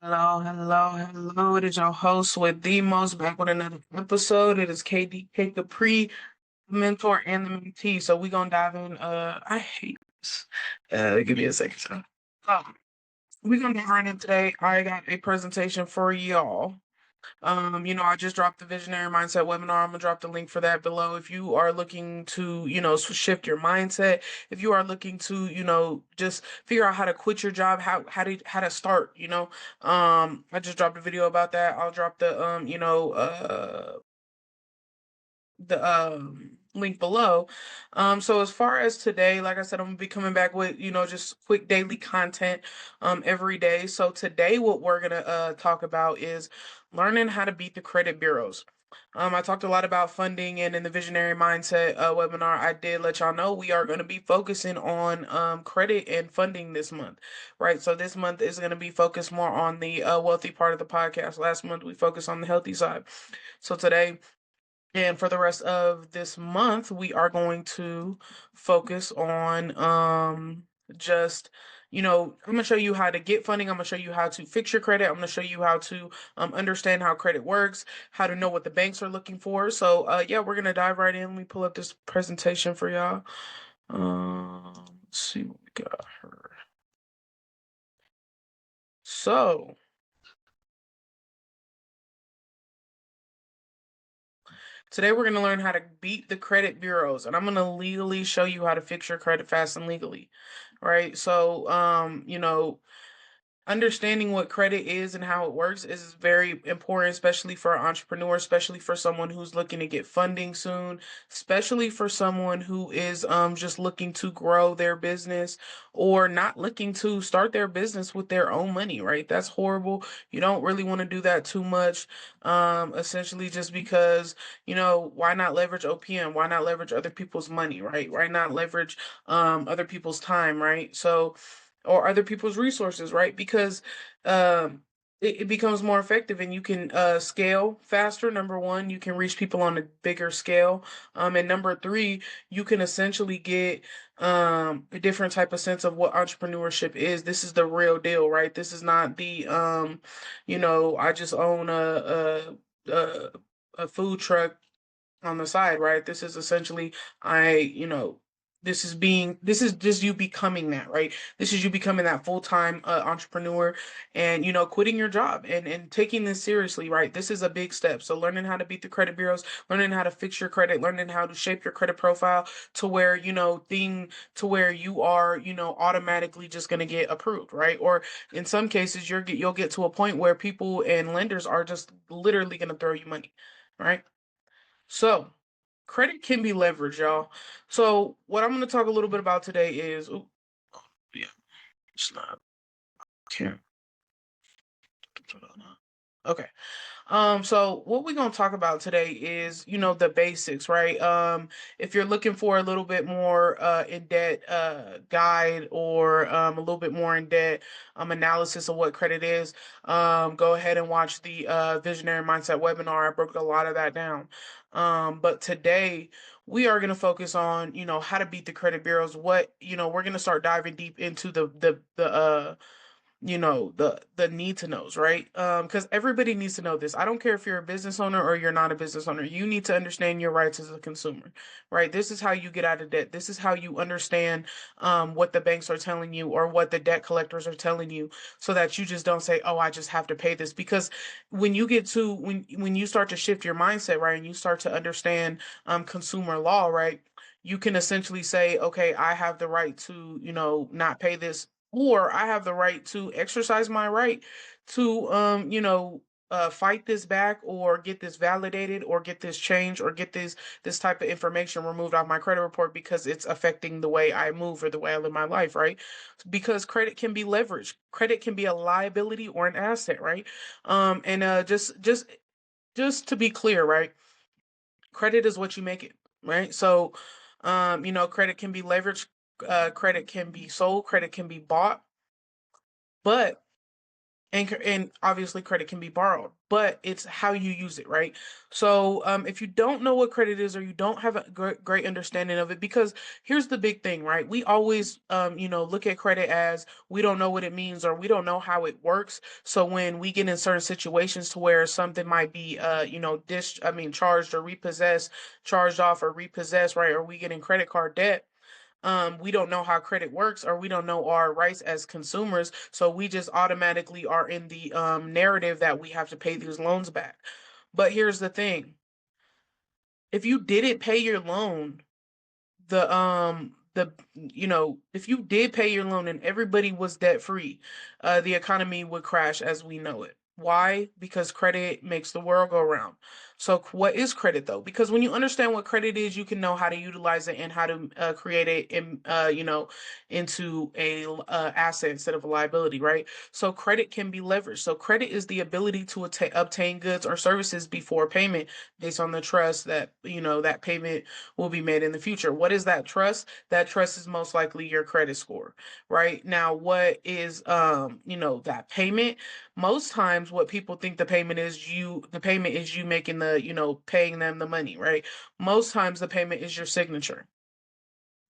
Hello, hello, hello. It is your host with the most back with another episode. It is KD Capri, the mentor and the mentee. So we gonna dive in. I hate this. Give me a second. We gonna dive right in today. I got a presentation for y'all. I just dropped the Visionary Mindset webinar. I'm gonna drop the link for that below. If you are looking to, shift your mindset, if you are looking to, just figure out how to quit your job, how to start, I just dropped a video about that. I'll drop the link below. So as far as today, like I said, I'm gonna be coming back with, just quick daily content every day. So today what we're gonna talk about is learning how to beat the credit bureaus. I talked a lot about funding, and in the Visionary Mindset webinar, I did let y'all know we are going to be focusing on credit and funding this month, right? So this month is going to be focused more on the wealthy part of the podcast. Last month we focused on the healthy side. So today and for the rest of this month, we are going to focus on just I'm gonna show you how to get funding. I'm gonna show you how to fix your credit. I'm gonna show you how to understand how credit works, how to know what the banks are looking for. So yeah, we're gonna dive right in. Let me pull up this presentation for y'all. Let's see what we got here. So today we're going to learn how to beat the credit bureaus, and I'm going to legally show you how to fix your credit fast and legally, right? So, understanding what credit is and how it works is very important, especially for an entrepreneur, especially for someone who's looking to get funding soon, especially for someone who is just looking to grow their business or not looking to start their business with their own money, right? That's horrible. You don't really want to do that too much. Essentially just because, why not leverage OPM? Why not leverage other people's money, right? Why not leverage other people's time, right? So or other people's resources, right? Because it becomes more effective and you can scale faster. Number one, you can reach people on a bigger scale. And number three, you can essentially get a different type of sense of what entrepreneurship is. This is the real deal, right? This is not the I just own a food truck on the side, right? This is essentially I, this is just you becoming that, right? This is you becoming that full-time entrepreneur and quitting your job and taking this seriously, right? This is a big step. So learning how to beat the credit bureaus, learning how to fix your credit, learning how to shape your credit profile to where, to where you are, automatically just going to get approved, right? Or in some cases you'll get to a point where people and lenders are just literally going to throw you money, right? So, credit can be leveraged, y'all. So, what I'm going to talk a little bit about today is, yeah, it's not, can't. Okay. So what we're gonna talk about today is, the basics, right? If you're looking for a little bit more in-depth guide or a little bit more in-depth analysis of what credit is, go ahead and watch the Visionary Mindset webinar. I broke a lot of that down. But today we are gonna focus on, how to beat the credit bureaus. We're gonna start diving deep into the need to knows, right? Because everybody needs to know this. I don't care if you're a business owner or you're not a business owner. You need to understand your rights as a consumer, right? This is how you get out of debt. This is how you understand what the banks are telling you or what the debt collectors are telling you, so that you just don't say, oh, I just have to pay this. Because when you start to shift your mindset, right, and you start to understand consumer law, right, you can essentially say, okay, I have the right to, not pay this, or I have the right to exercise my right to fight this back or get this validated or get this changed or get this type of information removed off my credit report because it's affecting the way I move or the way I live my life, right? Because credit can be leveraged. Credit can be a liability or an asset, right? And just to be clear, right? Credit is what you make it, right? So credit can be leveraged, credit can be sold, credit can be bought, but and obviously credit can be borrowed, but it's how you use it, right? So if you don't know what credit is, or you don't have a great understanding of it, because here's the big thing, right? We always look at credit as we don't know what it means, or we don't know how it works. So when we get in certain situations to where something might be charged or repossessed, charged off or repossessed, right? Or we get in credit card debt, we don't know how credit works, or we don't know our rights as consumers, so we just automatically are in the narrative that we have to pay these loans back. But here's the thing: if you didn't pay your loan, if you did pay your loan and everybody was debt free, the economy would crash as we know it. Why? Because credit makes the world go round. So what is credit though? Because when you understand what credit is, you can know how to utilize it and how to create it into a asset instead of a liability, right? So credit can be leveraged. So credit is the ability to obtain goods or services before payment, based on the trust that that payment will be made in the future. What is that trust? That trust is most likely your credit score, right? Now, what is that payment? Most times what people think the payment is you making paying them the money, right? Most times the payment is your signature,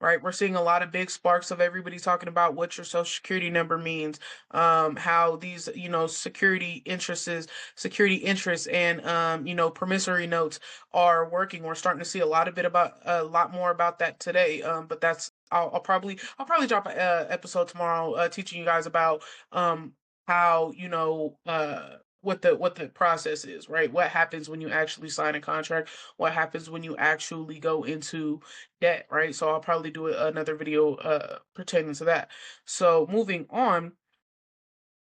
right? We're seeing a lot of big sparks of everybody talking about what your social security number means, how these, security interests and, promissory notes are working. We're starting to see a lot more about that today. But I'll probably drop an episode tomorrow, teaching you guys about, how, what the process is, right? What happens when you actually sign a contract? What happens when you actually go into debt, right? So I'll probably do another video pertaining to that. So moving on.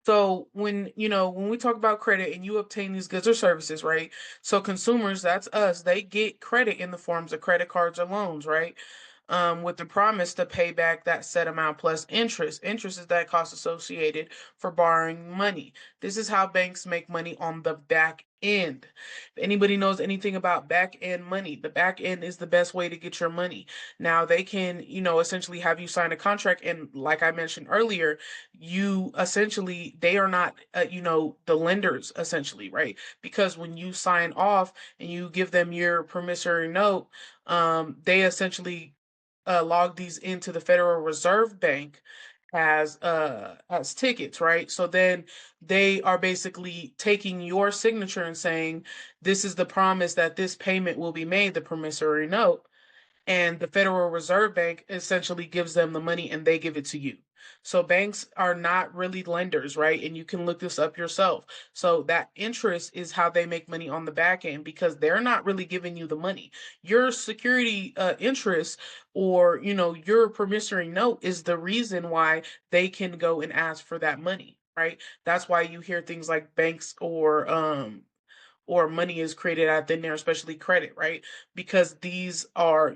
So when we talk about credit and you obtain these goods or services, right? So consumers, that's us, they get credit in the forms of credit cards or loans, right? With the promise to pay back that set amount plus interest. Interest is that cost associated for borrowing money. This is how banks make money on the back end. If anybody knows anything about back end money, the back end is the best way to get your money. Now they can, essentially have you sign a contract, and like I mentioned earlier, they are not, the lenders essentially, right? Because when you sign off and you give them your promissory note, they essentially log these into the Federal Reserve Bank as tickets, right? So then they are basically taking your signature and saying, this is the promise that this payment will be made, the promissory note, and the Federal Reserve Bank essentially gives them the money and they give it to you. So banks are not really lenders, right? And you can look this up yourself. So that interest is how they make money on the back end, because they're not really giving you the money. Your security interest, or your promissory note, is the reason why they can go and ask for that money, right? That's why you hear things like banks or money is created out of thin air, especially credit, right? Because these are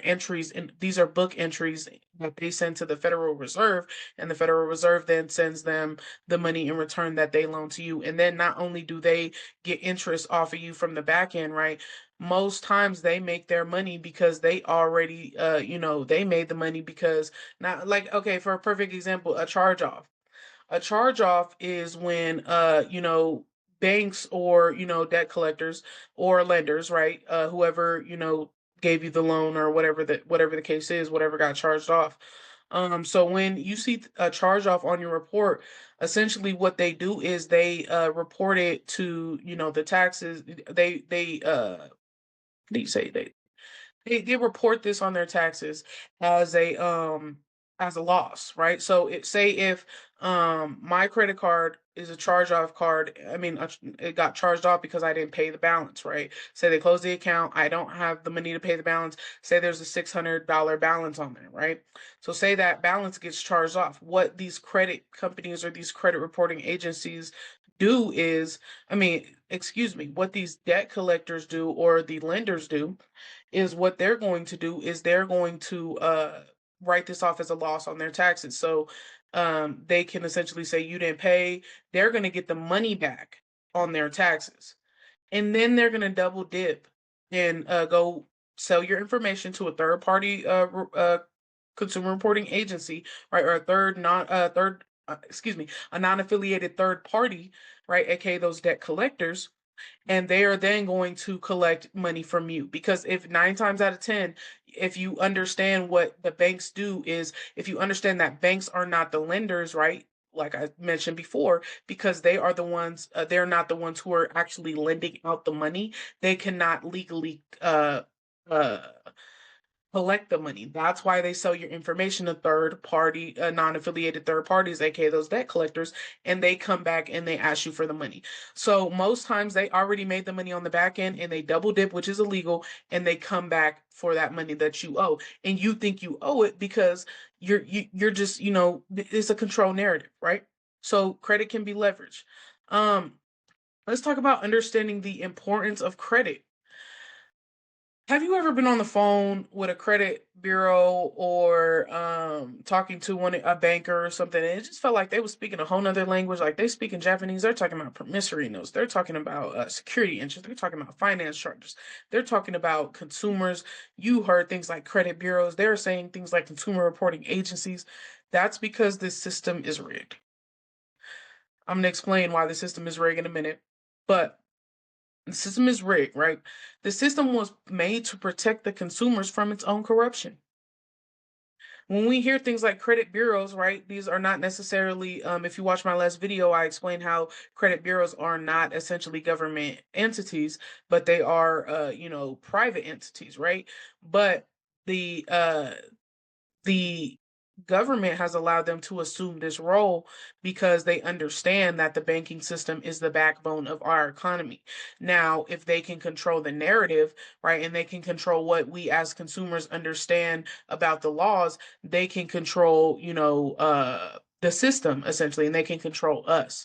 entries, and these are book entries that they send to the Federal Reserve, and the Federal Reserve then sends them the money in return that they loan to you. And then not only do they get interest off of you from the back end, right? Most times they make their money because they already, they made the money because, not like, okay, for a perfect example, a charge off. A charge off is when banks, or debt collectors or lenders, right? Whoever, gave you the loan, or whatever the case is, whatever got charged off. So when you see a charge off on your report, essentially what they do is they report it to, the taxes. What do you say? They report this on their taxes as a loss, right? So say if my credit card is a charge off card, I mean it got charged off because I didn't pay the balance, right? Say they close the account, I don't have the money to pay the balance. Say there's a $600 balance on there, right? So say that balance gets charged off. What these credit companies or these credit reporting agencies do is, excuse me, what these debt collectors do, or the lenders do, is what they're going to do is they're going to write this off as a loss on their taxes. So they can essentially say you didn't pay. They're going to get the money back on their taxes, and then they're going to double dip and go sell your information to a third party consumer reporting agency, right, or a third a non-affiliated third party, right? AKA those debt collectors, and they are then going to collect money from you. Because if 9 times out of 10, if you understand what the banks do, is if you understand that banks are not the lenders, right? Like I mentioned before, because they are the ones, they're not the ones who are actually lending out the money. They cannot legally uh collect the money. That's why they sell your information to third party, non-affiliated third parties, aka those debt collectors, and they come back and they ask you for the money. So most times they already made the money on the back end and they double dip, which is illegal, and they come back for that money that you owe. And you think you owe it because you're just, it's a control narrative, right? So credit can be leveraged. Um, let's talk about understanding the importance of credit. Have you ever been on the phone with a credit bureau or talking to a banker or something, and it just felt like they were speaking a whole nother language? Like they speak in Japanese, they're talking about promissory notes, they're talking about security interest, they're talking about finance charges, they're talking about consumers. You heard things like credit bureaus, they're saying things like consumer reporting agencies. That's because this system is rigged. I'm gonna explain why the system is rigged in a minute, but the system is rigged, right? The system was made to protect the consumers from its own corruption. When we hear things like credit bureaus, right, these are not necessarily, if you watch my last video, I explained how credit bureaus are not essentially government entities, but they are, private entities, right? But the government has allowed them to assume this role because they understand that the banking system is the backbone of our economy. Now, if they can control the narrative, right, and they can control what we as consumers understand about the laws, they can control, the system essentially, and they can control us.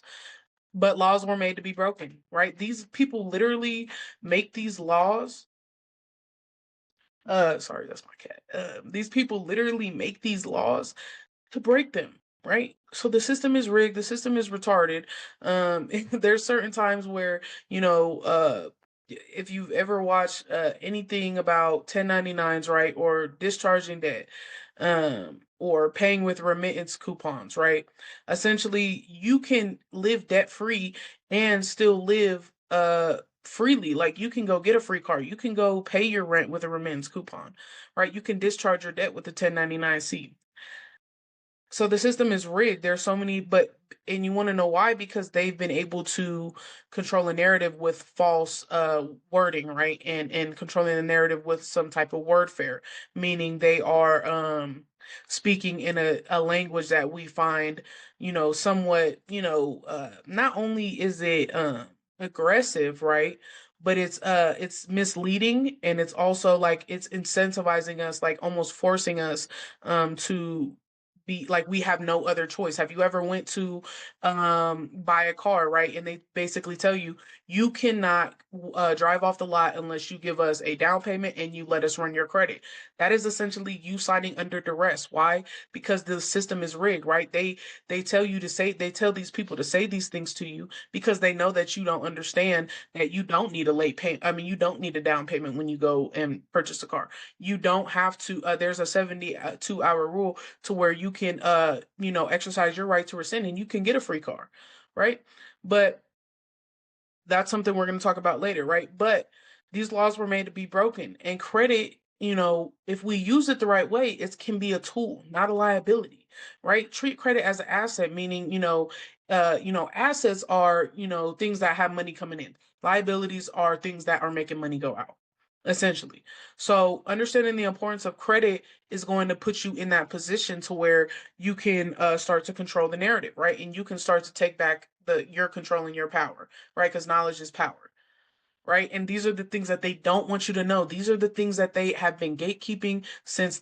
But laws were made to be broken, right? These people literally make these laws. Sorry, that's my cat. These people literally make these laws to break them, right? So the system is rigged, the system is retarded. There's certain times where, if you've ever watched anything about 1099s, right, or discharging debt, or paying with remittance coupons, right? Essentially, you can live debt free and still live freely. Like you can go get a free car, you can go pay your rent with a remittance coupon, right? You can discharge your debt with a 1099-C. So the system is rigged. There's so many, and you want to know why? Because they've been able to control a narrative with false wording, right? And controlling the narrative with some type of wordfare, meaning they are speaking in a language that we find, somewhat, not only is it aggressive, right? But it's misleading, and it's also like it's incentivizing us, like almost forcing us to be like we have no other choice. Have you ever went to buy a car, right? And they basically tell you you cannot drive off the lot unless you give us a down payment and you let us run your credit. That is essentially you signing under duress. Why? Because the system is rigged, right? They tell these people to say these things to you because they know that you don't understand that you don't need a late payment. I mean, you don't need a down payment when you go and purchase a car. You don't have to. There's a 72-hour rule to where you can exercise your right to rescind and you can get a free car, right? But that's something we're going to talk about later, right? But these laws were made to be broken, and credit, if we use it the right way, it can be a tool, not a liability, right? Treat credit as an asset, meaning, assets are, things that have money coming in. Liabilities are things that are making money go out, essentially. So understanding the importance of credit is going to put you in that position to where you can start to control the narrative, right? And you can start to take back you're controlling your power, right? Because knowledge is power, right? And these are the things that they don't want you to know. These are the things that they have been gatekeeping since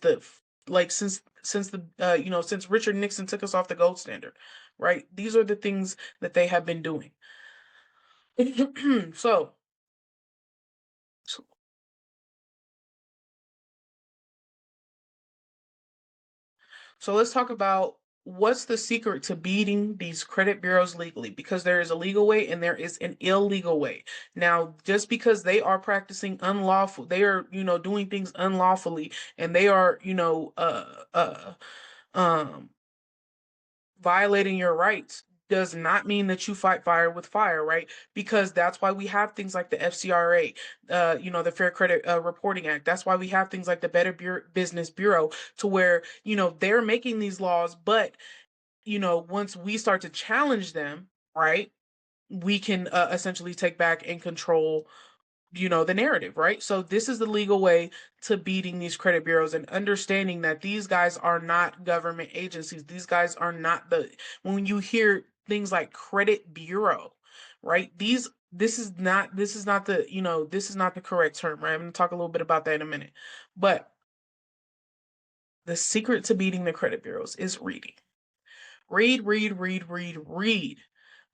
since Richard Nixon took us off the gold standard, right? These are the things that they have been doing. so So let's talk about what's the secret to beating these credit bureaus legally, because there is a legal way and there is an illegal way. Now, just because they are practicing unlawful, they are, doing things unlawfully, and they are, um violating your rights does not mean that you fight fire with fire, right? Because that's why we have things like the FCRA, the Fair Credit Reporting Act. That's why we have things like the Business Bureau, to where, they're making these laws, but, once we start to challenge them, right, we can essentially take back and control the narrative, right? So this is the legal way to beating these credit bureaus and understanding that these guys are not government agencies. These guys are not when you hear things like credit bureau, right? This is not the correct term, right? I'm going to talk a little bit about that in a minute. But the secret to beating the credit bureaus is reading. Read, read, read, read, read.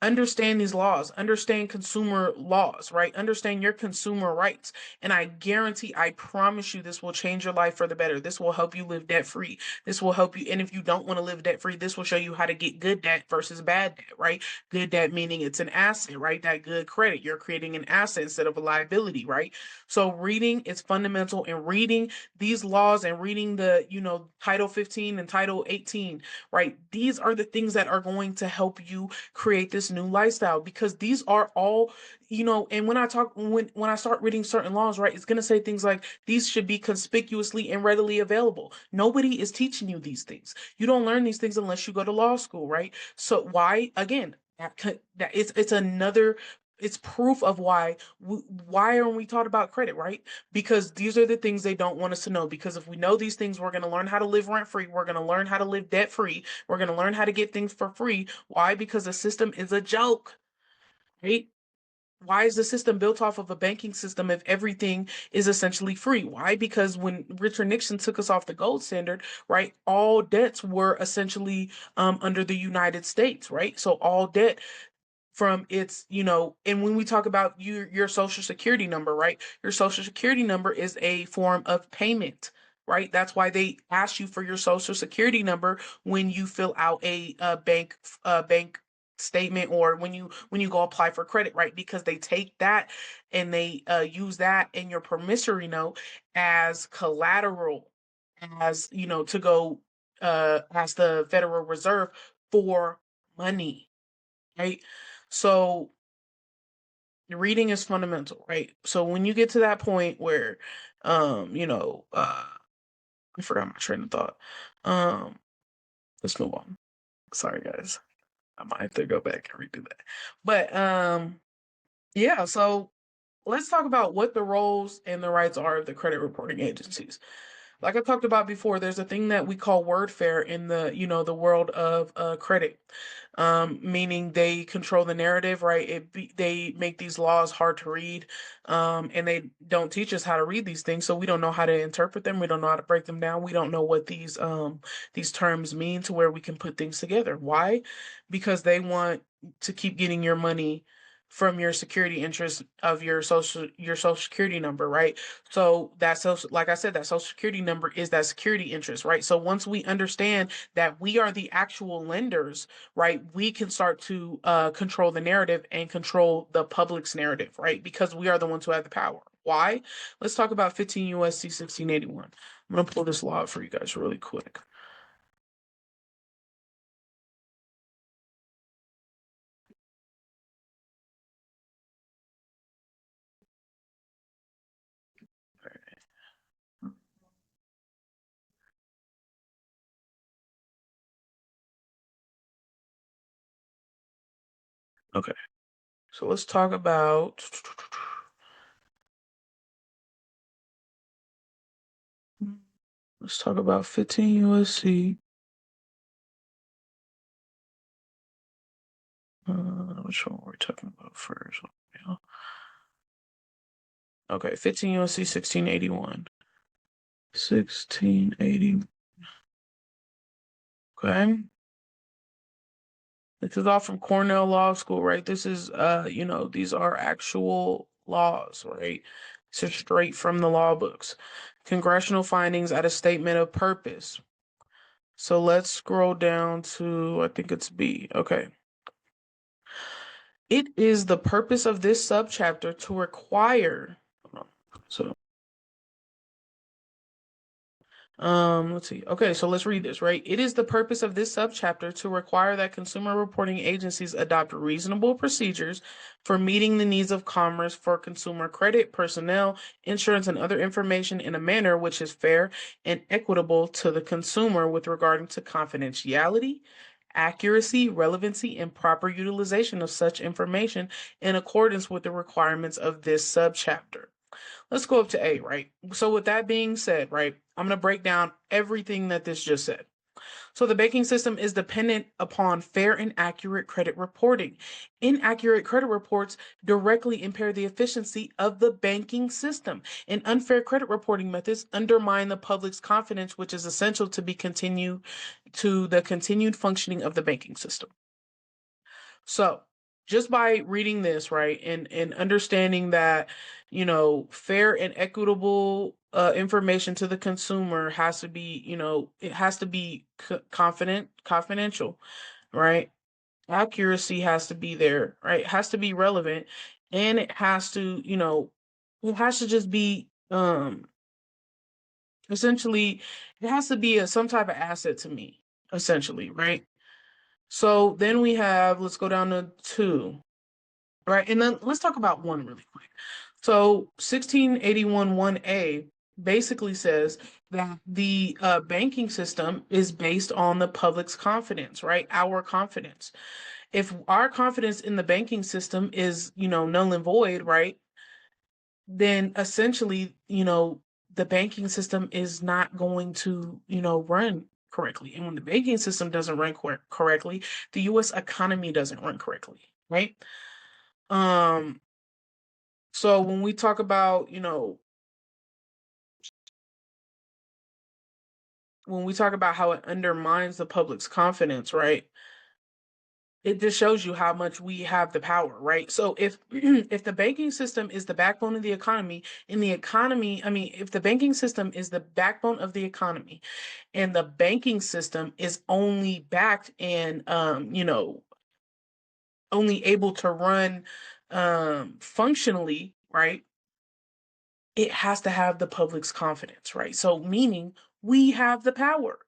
Understand these laws, understand consumer laws, right? Understand your consumer rights. And I guarantee, I promise you, this will change your life for the better. This will help you live debt free. This will help you. And if you don't want to live debt free, this will show you how to get good debt versus bad debt, right? Good debt meaning it's an asset, right? That good credit, you're creating an asset instead of a liability, right? So reading is fundamental, and reading these laws and reading the, Title 15 and Title 18, right? These are the things that are going to help you create this new lifestyle, because these are all, and when I start reading certain laws, right, it's going to say things like these should be conspicuously and readily available. Nobody is teaching you these things. You don't learn these things unless you go to law school, right? So why, again, that it's proof of why aren't we taught about credit, right? Because these are the things they don't want us to know. Because if we know these things, we're going to learn how to live rent free. We're going to learn how to live debt free. We're going to learn how to get things for free. Why? Because the system is a joke, right? Why is the system built off of a banking system if everything is essentially free? Why? Because when Richard Nixon took us off the gold standard, right, all debts were essentially under the United States, right? So all debt from its, and when we talk about your social security number, right? Your social security number is a form of payment, right? That's why they ask you for your social security number when you fill out a bank statement, or when you go apply for credit, right? Because they take that and they use that in your promissory note as collateral, as to go as the Federal Reserve for money, right? So reading is fundamental, right? So when you get to that point where, I forgot my train of thought. Um, let's move on. Sorry, guys. I might have to go back and redo that. But yeah. So let's talk about what the roles and the rights are of the credit reporting agencies. Like I talked about before, there's a thing that we call wordfare in the world of credit, meaning they control the narrative, right? They make these laws hard to read, and they don't teach us how to read these things, so we don't know how to interpret them. We don't know how to break them down. We don't know what these terms mean, to where we can put things together. Why? Because they want to keep getting your money from your security interest of your social security number, right? So like I said, that social security number is that security interest, right? So once we understand that we are the actual lenders, right, we can start to control the narrative and control the public's narrative, right? Because we are the ones who have the power. Why? Let's talk about 15 USC 1681. I'm gonna pull this law up for you guys really quick. Okay, so let's talk about. Let's talk about 15 USC. Which one were we talking about first? Yeah. Okay, 15 USC 1681. 1680. Okay. This is all from Cornell Law School, right? This is these are actual laws, right? This is straight from the law books. Congressional findings at a statement of purpose. So let's scroll down to, I think it's B. Okay. It is the purpose of this subchapter to require. So Let's see. Okay, so let's read this, right? It is the purpose of this subchapter to require that consumer reporting agencies adopt reasonable procedures for meeting the needs of commerce for consumer credit, personnel, insurance, and other information in a manner which is fair and equitable to the consumer with regard to confidentiality, accuracy, relevancy, and proper utilization of such information in accordance with the requirements of this subchapter. Let's go up to A, right? So, with that being said, right, I'm going to break down everything that this just said. So, the banking system is dependent upon fair and accurate credit reporting. Inaccurate credit reports directly impair the efficiency of the banking system, and unfair credit reporting methods undermine the public's confidence, which is essential to the continued functioning of the banking system. So, just by reading this, right, and understanding that, fair and equitable information to the consumer has to be, it has to be confidential, right? Accuracy has to be there, right? It has to be relevant, and it has to just be essentially, it has to be some type of asset to me, essentially, right? So then let's go down to two. Right. And then let's talk about one really quick. So 1681 1A basically says that the banking system is based on the public's confidence, right? Our confidence. If our confidence in the banking system is, null and void, right? Then essentially, the banking system is not going to, run correctly. And when the banking system doesn't run correctly, the US economy doesn't run correctly, right? Um, so when we talk about, when we talk about how it undermines the public's confidence, right? It just shows you how much we have the power, right? So if if the banking system is the backbone of the economy, if the banking system is the backbone of the economy, and the banking system is only backed and only able to run functionally, right? It has to have the public's confidence, right? So, meaning we have the power.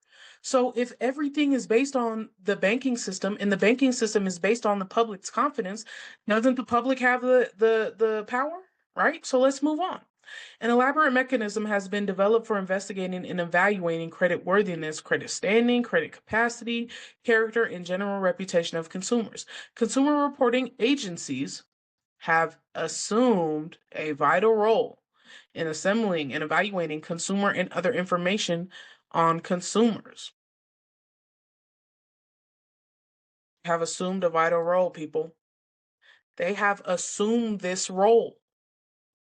So, if everything is based on the banking system and the banking system is based on the public's confidence, doesn't the public have the power, right? So, let's move on. An elaborate mechanism has been developed for investigating and evaluating credit worthiness, credit standing, credit capacity, character, and general reputation of consumers. Consumer reporting agencies have assumed a vital role in assembling and evaluating consumer and other information on consumers. Have assumed a vital role, people. They have assumed this role.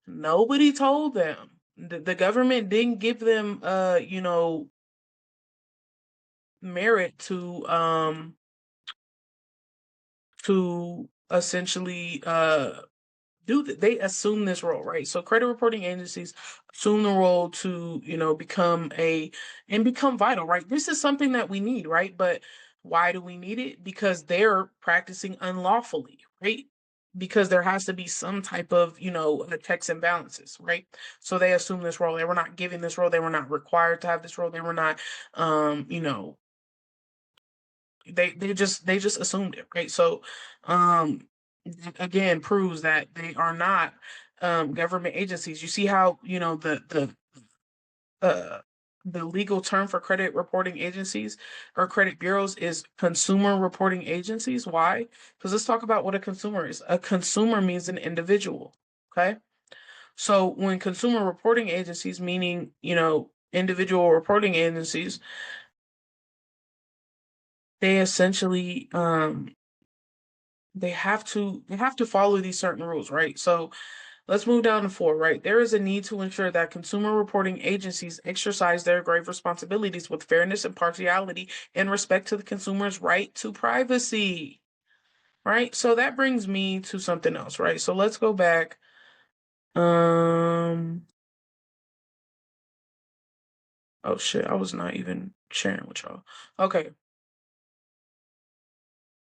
Nobody told them. The government didn't give them merit to essentially they assume this role, right? So credit reporting agencies assume the role to, become vital, right? This is something that we need, right? But why do we need it? Because they're practicing unlawfully, right? Because there has to be some type of, checks and balances, right? So they assume this role. They were not given this role. They were not required to have this role. They were not, um, you know, they just assumed it, right? So again proves that they are not government agencies. You see how uh the legal term for credit reporting agencies or credit bureaus is consumer reporting agencies. Why? Because let's talk about what a consumer is. A consumer means an individual. Okay. So when consumer reporting agencies, meaning individual reporting agencies, they essentially they have to follow these certain rules, right? So let's move down to four, right? There is a need to ensure that consumer reporting agencies exercise their grave responsibilities with fairness, impartiality, and respect to the consumer's right to privacy, right? So that brings me to something else, right? So let's go back. Oh shit, I was not even sharing with y'all. Okay.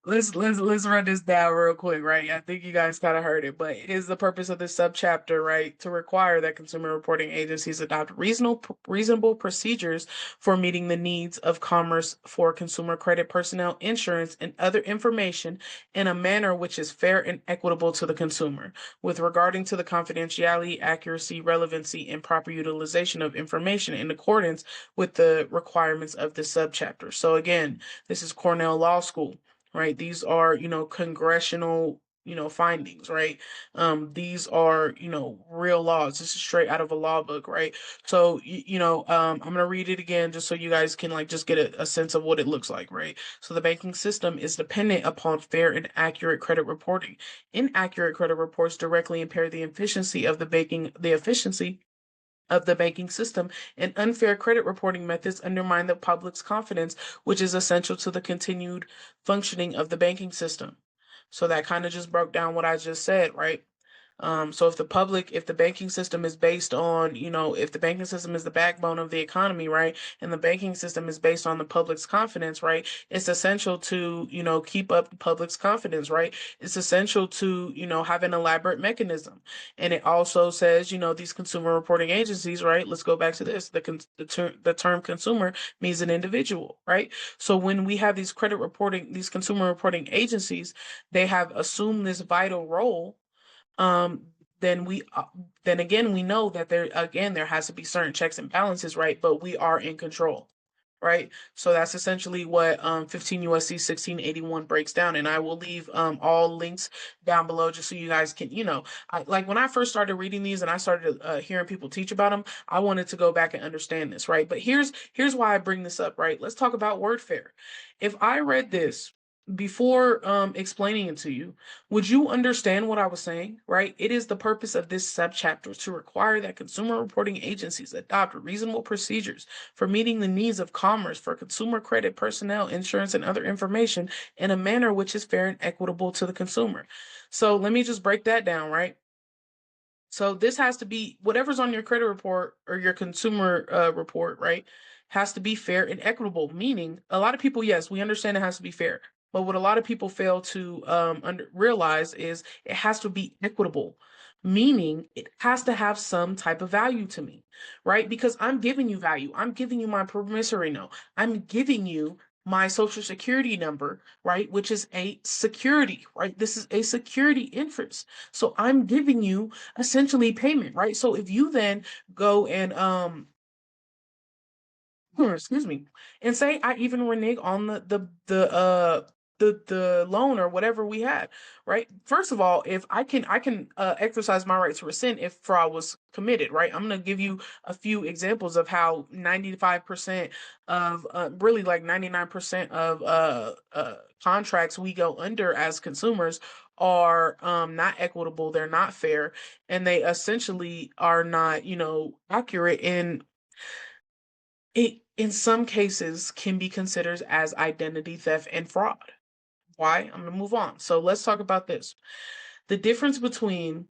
Let's run this down real quick, right? I think you guys kind of heard it, but it is the purpose of this subchapter, right, to require that consumer reporting agencies adopt reasonable procedures for meeting the needs of commerce for consumer credit, personnel, insurance, and other information in a manner which is fair and equitable to the consumer, with regarding to the confidentiality, accuracy, relevancy, and proper utilization of information in accordance with the requirements of this subchapter. So again, this is Cornell Law School, right? These are, congressional, findings, right? These are, real laws. This is straight out of a law book, right? So, I'm gonna read it again just so you guys can like just get a sense of what it looks like, right? So the banking system is dependent upon fair and accurate credit reporting. Inaccurate credit reports directly impair the efficiency of the banking system, and unfair credit reporting methods undermine the public's confidence, which is essential to the continued functioning of the banking system. So that kind of just broke down what I just said, right? So if the banking system is based on, if the banking system is the backbone of the economy, right, and the banking system is based on the public's confidence, right, it's essential to, keep up the public's confidence, right? It's essential to, have an elaborate mechanism. And it also says, these consumer reporting agencies, right? Let's go back to this. The term consumer means an individual, right? So when we have these consumer reporting agencies, they have assumed this vital role, um, then then again we know that there has to be certain checks and balances, right? But we are in control, right? So that's essentially what 15 USC 1681 breaks down, and I will leave all links down below just so you guys can, like when I first started reading these and I started hearing people teach about them, I wanted to go back and understand this, right? But here's why I bring this up, right? Let's talk about wordfare. If I read this before explaining it to you, would you understand what I was saying, right? It is the purpose of this subchapter to require that consumer reporting agencies adopt reasonable procedures for meeting the needs of commerce for consumer credit, personnel, insurance, and other information in a manner which is fair and equitable to the consumer. So let me just break that down, right? So this has to be whatever's on your credit report or your consumer report, right? Has to be fair and equitable. Meaning, a lot of people, yes, we understand it has to be fair, but what a lot of people fail to realize is it has to be equitable. Meaning, it has to have some type of value to me, right? Because I'm giving you value. I'm giving you my promissory note. I'm giving you my social security number, right? Which is a security, right? This is a security interest. So I'm giving you essentially payment, right? So if you then go and excuse me, and say I even renege on the loan or whatever we had, right? First of all, if I can exercise my right to rescind if fraud was committed, right? I'm gonna give you a few examples of how 95% of really like 99% of contracts we go under as consumers are not equitable, they're not fair, and they essentially are not, accurate in some cases can be considered as identity theft and fraud. Why? I'm going to move on. So let's talk about this. The difference between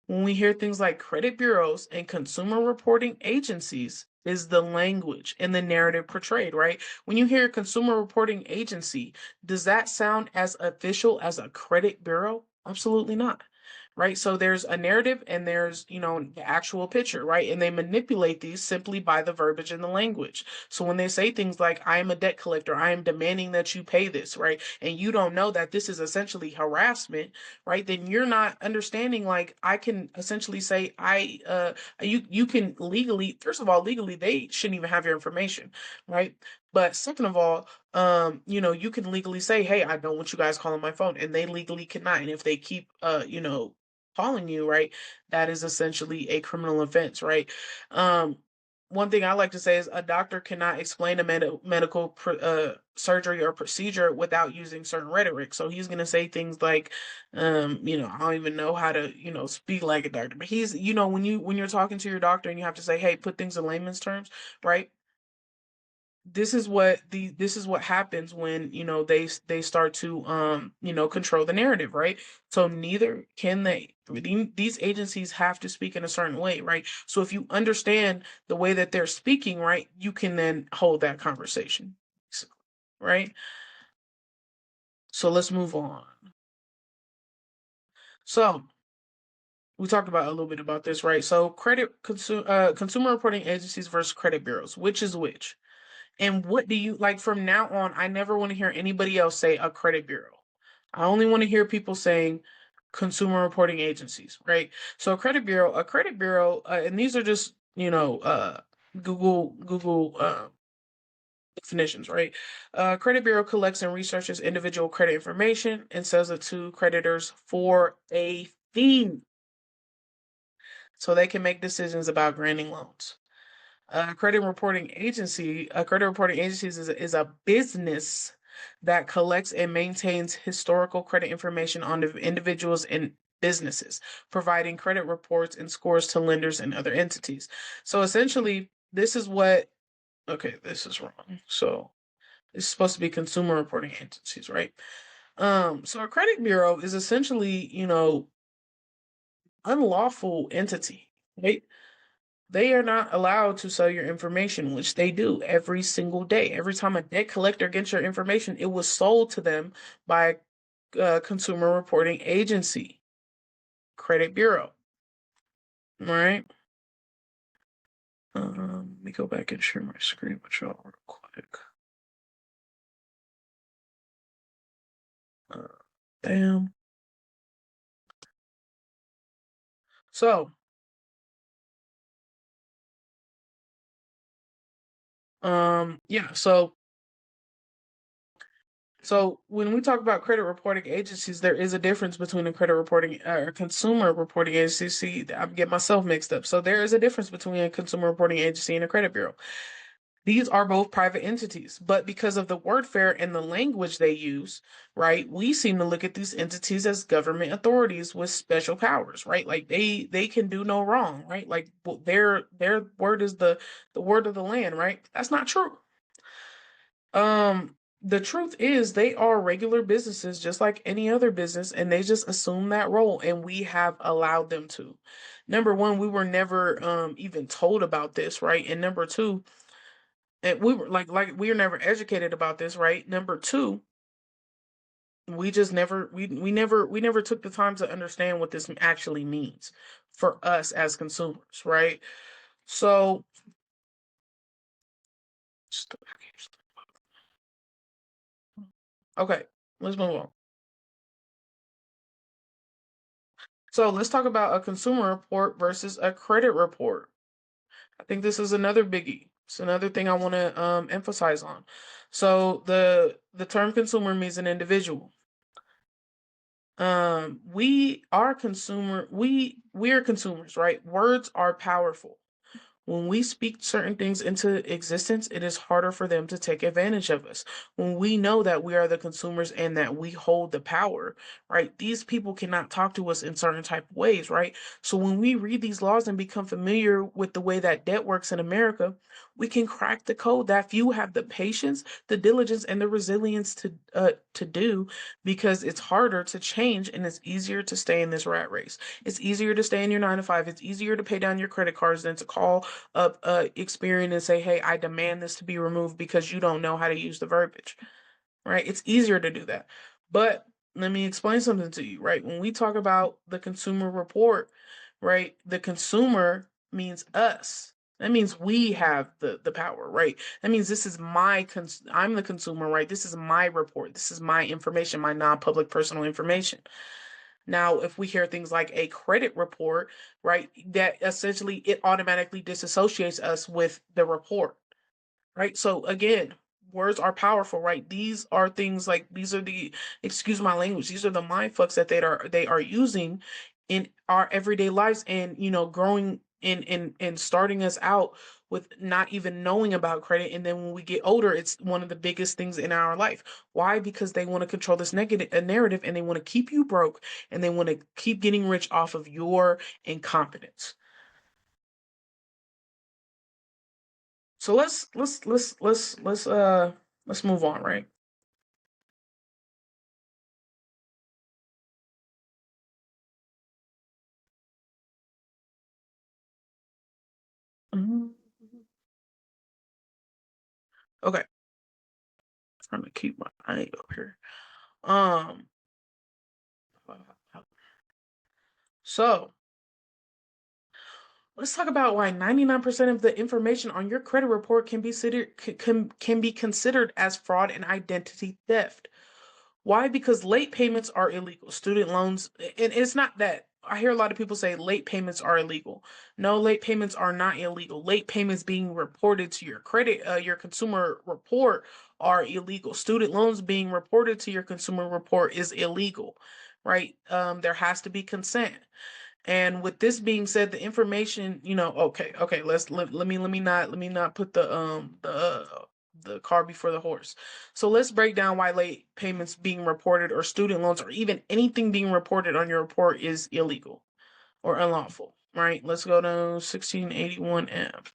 when we hear things like credit bureaus and consumer reporting agencies is the language and the narrative portrayed, right? When you hear consumer reporting agency, does that sound as official as a credit bureau? Absolutely not. Right. So there's a narrative and there's, the actual picture, right? And they manipulate these simply by the verbiage and the language. So when they say things like, I am a debt collector, I am demanding that you pay this, right? And you don't know that this is essentially harassment, right? Then you're not understanding, like, I can essentially say, you can legally, first of all, legally, they shouldn't even have your information, right? But second of all, you can legally say, hey, I don't want you guys calling my phone, and they legally cannot. And if they keep, calling you, right, that is essentially a criminal offense, right? Um, one thing I like to say is a doctor cannot explain a medical surgery or procedure without using certain rhetoric. So he's going to say things like, I don't even know how to, speak like a doctor. But he's, when you're talking to your doctor and you have to say, hey, put things in layman's terms, right? This is what happens when they start to control the narrative, right? So neither can they. These agencies have to speak in a certain way, right? So if you understand the way that they're speaking, right, you can then hold that conversation, right? So let's move on. So we talked about a little bit about this, right? So consumer reporting agencies versus credit bureaus. Which is which? And what do you like from now on? I never want to hear anybody else say a credit bureau. I only want to hear people saying consumer reporting agencies, right? So a credit bureau, and these are just Google definitions, right? Credit bureau collects and researches individual credit information and sells it to creditors for a fee, so they can make decisions about granting loans. Credit reporting agencies is a business that collects and maintains historical credit information on individuals and businesses, providing credit reports and scores to lenders and other entities. So essentially, this is what, okay, this is wrong. So it's supposed to be consumer reporting agencies, right? So a credit bureau is essentially, unlawful entity, right? They are not allowed to sell your information, which they do every single day. Every time a debt collector gets your information, it was sold to them by a consumer reporting agency, credit bureau. All right. Let me go back and share my screen with y'all real quick. Bam. So, yeah. So when we talk about credit reporting agencies, there is a difference between a credit reporting or consumer reporting agency. See, I'm getting myself mixed up. So there is a difference between a consumer reporting agency and a credit bureau. These are both private entities, but because of the wordfare and the language they use, right, we seem to look at these entities as government authorities with special powers, right? Like they can do no wrong, right? Like their word is the word of the land, right? That's not true. The truth is they are regular businesses just like any other business, and they just assume that role, and we have allowed them to. Number one, we were never even told about this, right? And number two, and we were like we were never educated about this, right? Number two, we just never we never took the time to understand what this actually means for us as consumers, right? So okay, let's move on. So let's talk about a consumer report versus a credit report. I think this is another biggie. It's another thing I want to emphasize on. So the term consumer means an individual. We are we are consumers, right? Words are powerful. When we speak certain things into existence, it is harder for them to take advantage of us. When we know that we are the consumers and that we hold the power, right? These people cannot talk to us in certain type of ways, right? So when we read these laws and become familiar with the way that debt works in America, we can crack the code that few have the patience, the diligence, and the resilience to do, because it's harder to change and it's easier to stay in this rat race. It's easier to stay in your 9 to 5. It's easier to pay down your credit cards than to call up Experian and say, hey, I demand this to be removed because you don't know how to use the verbiage, right? It's easier to do that. But let me explain something to you, right? When we talk about the consumer report, right, the consumer means us. That means we have the power, right? That means this is I'm the consumer, right? This is my report. This is my information, my non-public personal information. Now, if we hear things like a credit report, right, that essentially it automatically disassociates us with the report, right? So again, words are powerful, right? These are things like these are the, excuse my language, these are the mind fucks that they are using in our everyday lives, and growing in starting us out with not even knowing about credit, and then when we get older it's one of the biggest things in our life. Why? Because they want to control this negative narrative, and they want to keep you broke, and they want to keep getting rich off of your incompetence. So let's move on, right? Mhm. Okay, I'm trying to keep my eye up here. Um, so let's talk about why 99% of the information on your credit report can be considered as fraud and identity theft. Why? Because late payments are illegal. Student loans, and it's not that. I hear a lot of people say late payments are illegal. No, late payments are not illegal. Late payments being reported to your consumer report are illegal. Student loans being reported to your consumer report is illegal, right? There has to be consent. And with this being said, the information, okay, let me not put the car before the horse. So let's break down why late payments being reported or student loans or even anything being reported on your report is illegal or unlawful, right? Let's go to 1681M.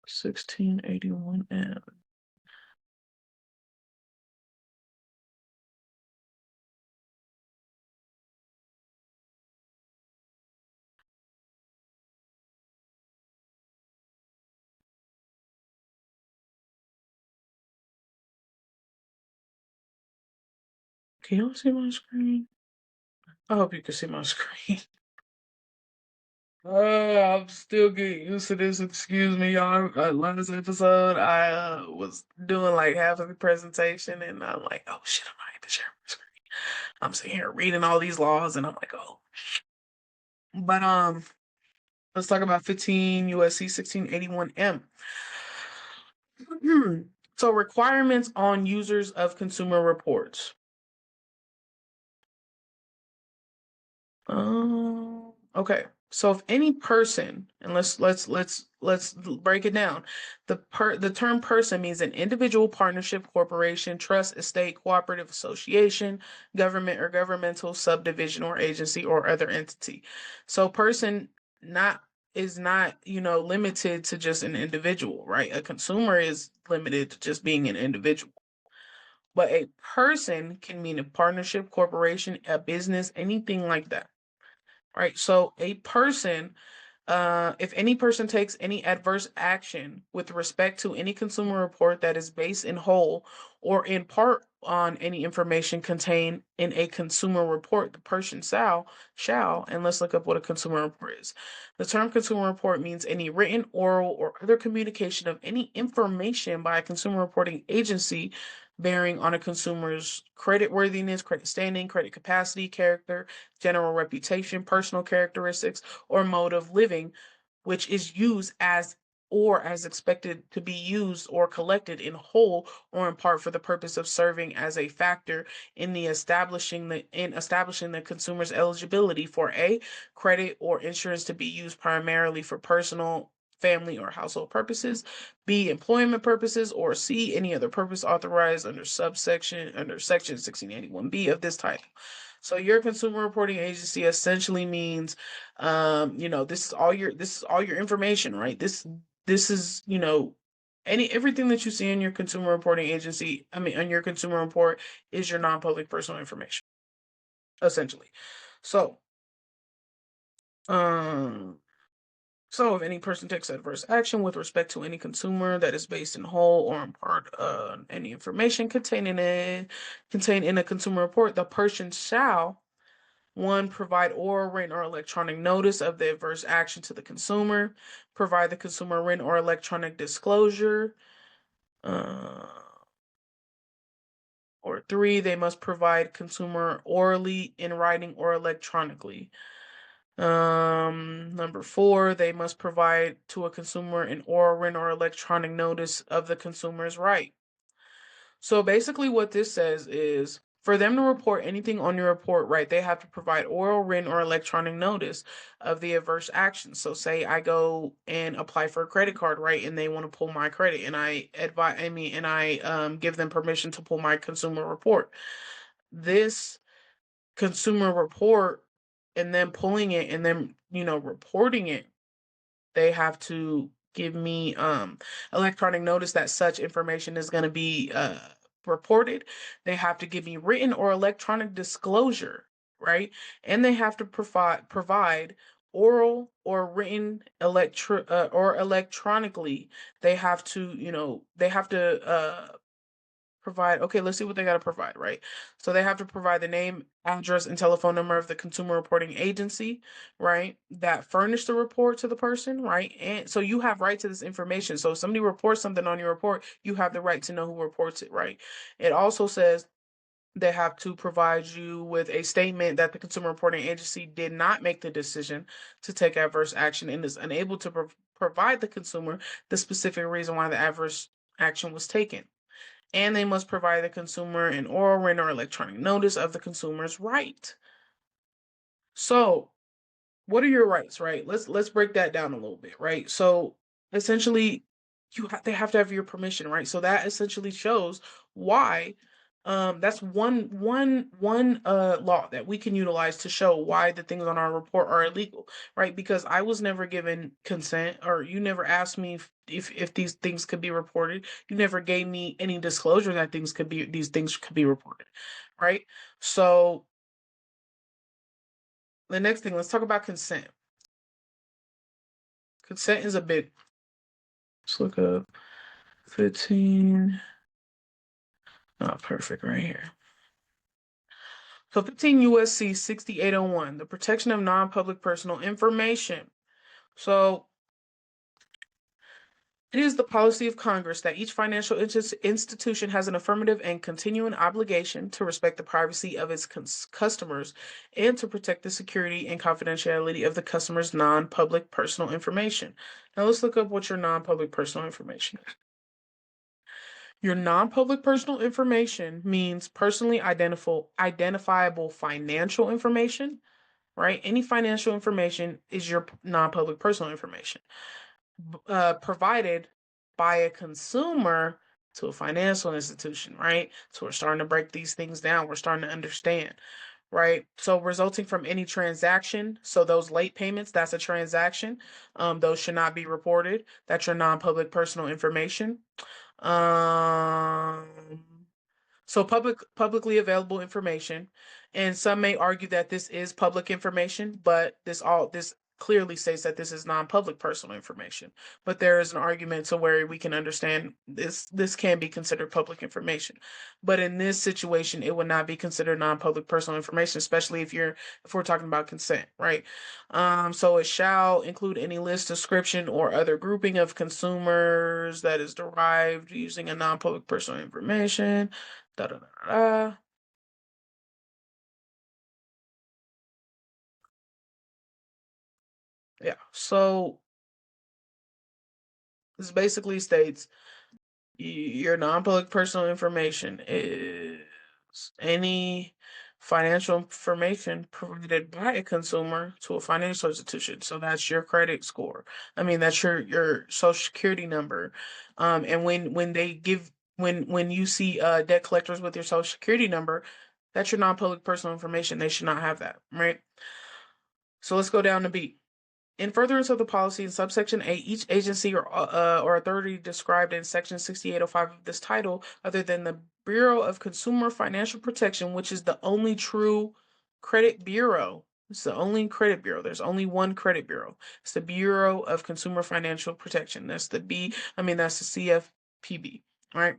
1681M. Can y'all see my screen? I hope you can see my screen. I'm still getting used to this. Excuse me, y'all. Last episode, I was doing like half of the presentation, and I'm like, oh shit, I'm not able to share my screen. I'm sitting here reading all these laws, and I'm like, oh. But let's talk about 15 USC 1681M. So requirements on users of consumer reports. Okay. So if any person, and let's break it down. The term person means an individual, partnership, corporation, trust, estate, cooperative association, government or governmental subdivision or agency or other entity. So person not is not, limited to just an individual, right? A consumer is limited to just being an individual. But a person can mean a partnership, corporation, a business, anything like that. Right. So a person, if any person takes any adverse action with respect to any consumer report that is based in whole or in part on any information contained in a consumer report, the person shall, and let's look up what a consumer report is. The term consumer report means any written, oral, or other communication of any information by a consumer reporting agency bearing on a consumer's credit worthiness, credit standing, credit capacity, character, general reputation, personal characteristics, or mode of living, which is used as or as expected to be used or collected in whole or in part for the purpose of serving as a factor in establishing the consumer's eligibility for a credit or insurance to be used primarily for personal, family, or household purposes, B, employment purposes, or C, any other purpose authorized under section 1681B of this title. So your consumer reporting agency essentially means, this is all your information, right? This is, everything that you see in your consumer reporting agency, on your consumer report is your non-public personal information, essentially. So, so if any person takes adverse action with respect to any consumer that is based in whole or in part any information contained in a consumer report, the person shall, one, provide oral, written, or electronic notice of the adverse action to the consumer, provide the consumer written or electronic disclosure, or three, they must provide consumer orally, in writing, or electronically. Number four, they must provide to a consumer an oral, written, or electronic notice of the consumer's right. So basically what this says is for them to report anything on your report, right, they have to provide oral, written, or electronic notice of the adverse action. So say I go and apply for a credit card, right, and they want to pull my credit, and I give them permission to pull my consumer report. This consumer report and then pulling it and then, reporting it, they have to give me electronic notice that such information is going to be reported. They have to give me written or electronic disclosure, right? And they have to provide oral or written or electronically. They have to, they have to provide. Okay, let's see what they got to provide, right? So they have to provide the name, address, and telephone number of the consumer reporting agency, right, that furnished the report to the person, right? And so you have right to this information. So if somebody reports something on your report, you have the right to know who reports it, right? It also says they have to provide you with a statement that the consumer reporting agency did not make the decision to take adverse action and is unable to provide the consumer the specific reason why the adverse action was taken. And they must provide the consumer an oral, written, or electronic notice of the consumer's right. So, what are your rights, right? Let's break that down a little bit, right? So, essentially, they have to have your permission, right? So that essentially shows why that's one law that we can utilize to show why the things on our report are illegal, right? Because I was never given consent, or you never asked me if these things could be reported. You never gave me any disclosure that these things could be reported, right? So the next thing, let's talk about consent. Consent is a big. Let's look up 15. Oh, perfect right here. So 15 USC 6801, the protection of non-public personal information. So it is the policy of Congress that each financial institution has an affirmative and continuing obligation to respect the privacy of its customers and to protect the security and confidentiality of the customer's non-public personal information. Now let's look up what your non-public personal information is. Your non-public personal information means personally identifiable financial information, right? Any financial information is your non-public personal information, provided by a consumer to a financial institution, right? So we're starting to break these things down. We're starting to understand, right? So resulting from any transaction. So those late payments, that's a transaction. Those should not be reported. That's your non-public personal information. Um, so publicly available information, and some may argue that this is public information, but this clearly states that this is non-public personal information. But there is an argument to where we can understand this can be considered public information. But in this situation, it would not be considered non-public personal information, especially if we're talking about consent, right? So it shall include any list, description, or other grouping of consumers that is derived using a non-public personal information. Da, da, da, da. Yeah. So this basically states your non-public personal information is any financial information provided by a consumer to a financial institution. So that's your credit score. I mean, that's your social security number. And when they give when you see debt collectors with your social security number, that's your non-public personal information. They should not have that, right? So let's go down to B. In furtherance of the policy in subsection A, each agency or authority described in section 6805 of this title, other than the Bureau of Consumer Financial Protection, which is the only true credit bureau. It's the only credit bureau. There's only one credit bureau. It's the Bureau of Consumer Financial Protection. That's the that's the CFPB, right?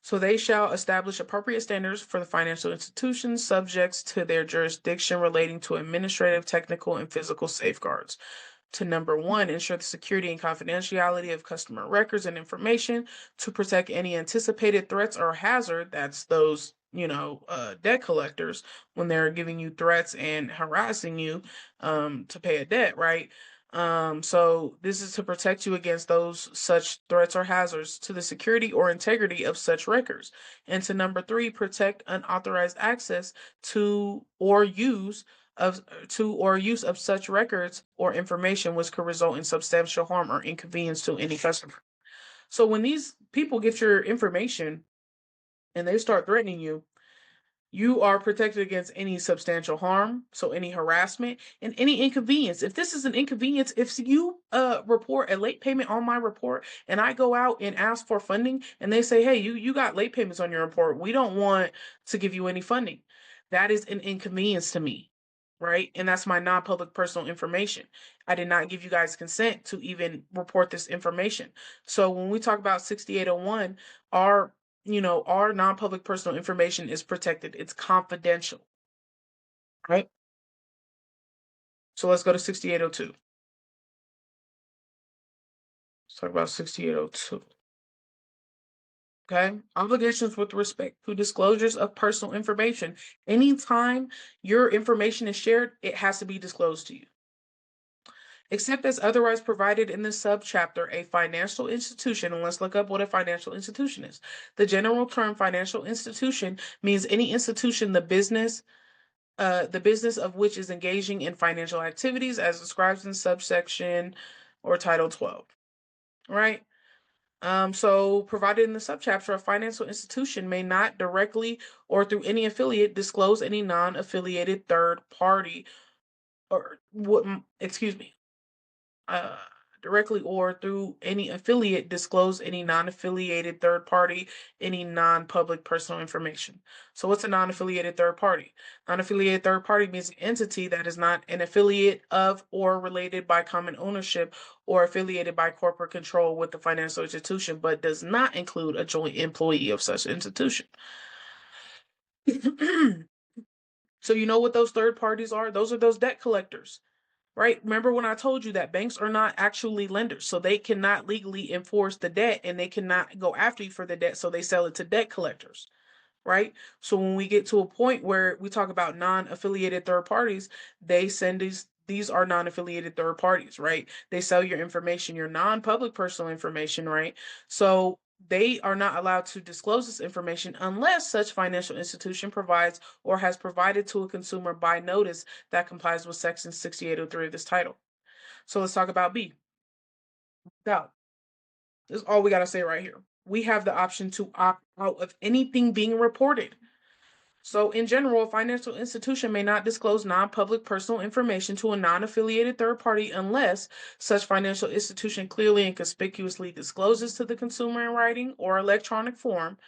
So they shall establish appropriate standards for the financial institutions subjects to their jurisdiction relating to administrative, technical, and physical safeguards. To number one, ensure the security and confidentiality of customer records and information to protect any anticipated threats or hazard. That's those, debt collectors when they're giving you threats and harassing you to pay a debt, right? So this is to protect you against those such threats or hazards to the security or integrity of such records. And to number three, protect unauthorized access to or use of such records or information which could result in substantial harm or inconvenience to any customer. So when these people get your information and they start threatening you, you are protected against any substantial harm, so any harassment and any inconvenience. If this is an inconvenience, if you report a late payment on my report and I go out and ask for funding and they say, hey, you got late payments on your report, we don't want to give you any funding. That is an inconvenience to me, right? And that's my non-public personal information. I did not give you guys consent to even report this information. So when we talk about 6801, our our non-public personal information is protected. It's confidential, right? So let's go to 6802. Let's talk about 6802. Okay. Obligations with respect to disclosures of personal information. Anytime your information is shared, it has to be disclosed to you. Except as otherwise provided in the subchapter, a financial institution, and let's look up what a financial institution is. The general term financial institution means any institution, the business of which is engaging in financial activities as described in subsection or Title 12. Right? So provided in the subchapter, a financial institution may not directly or through any affiliate disclose any non-affiliated third party or what excuse me uh, directly or through any affiliate disclose any non-affiliated third party, any non-public personal information. So what's a non-affiliated third party? Non-affiliated third party means an entity that is not an affiliate of or related by common ownership or affiliated by corporate control with the financial institution, but does not include a joint employee of such institution. So you know what those third parties are? Those are those debt collectors. Right? Remember when I told you that banks are not actually lenders, so they cannot legally enforce the debt and they cannot go after you for the debt, so they sell it to debt collectors, right? So when we get to a point where we talk about non-affiliated third parties, they send these are non-affiliated third parties, right? They sell your information, your non-public personal information, right? So they are not allowed to disclose this information unless such financial institution provides or has provided to a consumer by notice that complies with section 6803 of this title. So let's talk about B. Now, this is all we got to say right here. We have the option to opt out of anything being reported. So, in general, a financial institution may not disclose non-public personal information to a non-affiliated third party unless such financial institution clearly and conspicuously discloses to the consumer in writing or electronic form.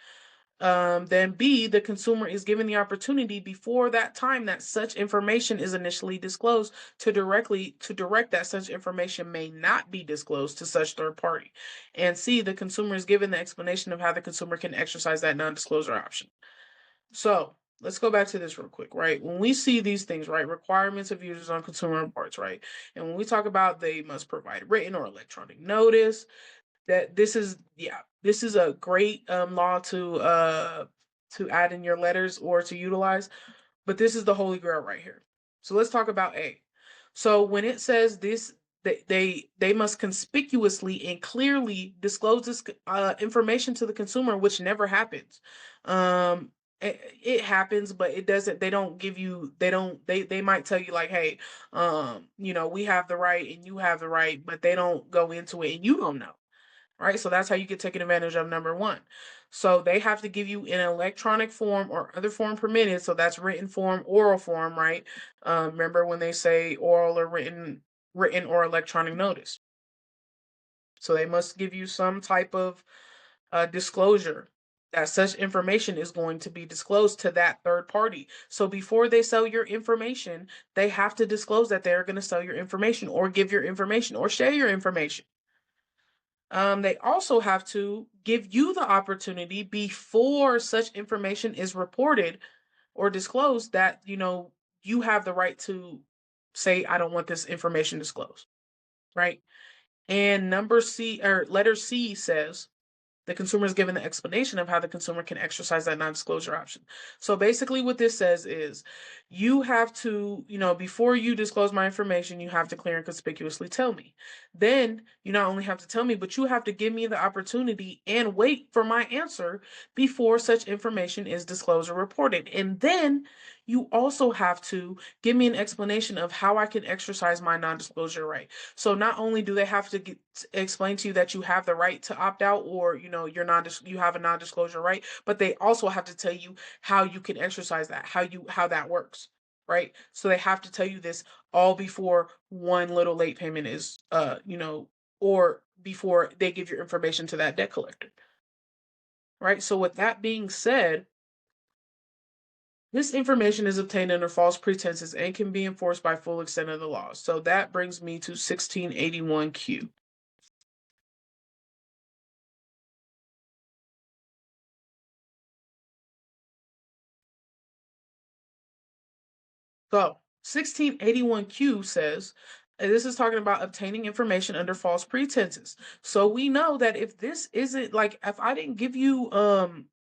Then B, the consumer is given the opportunity before that time that such information is initially disclosed to direct that such information may not be disclosed to such third party. And C, the consumer is given the explanation of how the consumer can exercise that non-disclosure option. So let's go back to this real quick, right? When we see these things, right, requirements of users on consumer reports, right? And when we talk about they must provide written or electronic notice, that this is a great law to add in your letters or to utilize, but this is the holy grail right here. So let's talk about A. So when it says this, they must conspicuously and clearly disclose this information to the consumer, which never happens. It happens, but it doesn't. They don't give you. They don't. They might tell you like, hey, we have the right and you have the right, but they don't go into it and you don't know. Right? So that's how you get taken advantage of, number one. So they have to give you in electronic form or other form permitted. So that's written form, oral form, right? Remember when they say oral or written or electronic notice. So they must give you some type of disclosure that such information is going to be disclosed to that third party. So before they sell your information, they have to disclose that they're going to sell your information or give your information or share your information. They also have to give you the opportunity before such information is reported or disclosed that, you have the right to say, I don't want this information disclosed, right? And number C or letter C says, the consumer is given the explanation of how the consumer can exercise that non-disclosure option. So basically what this says is you have to, before you disclose my information, you have to clear and conspicuously tell me. Then you not only have to tell me, but you have to give me the opportunity and wait for my answer before such information is disclosed or reported. And then you also have to give me an explanation of how I can exercise my non-disclosure right. So not only do they have to explain to you that you have the right to opt out or you have a non-disclosure right, but they also have to tell you how you can exercise that, how that works, right? So they have to tell you this all before one little late payment is or before they give your information to that debt collector. Right? So with that being said, This information is obtained under false pretenses and can be enforced by full extent of the law. So that brings me to 1681Q. So 1681Q says, and this is talking about obtaining information under false pretenses. So we know that if this isn't like, if I didn't give you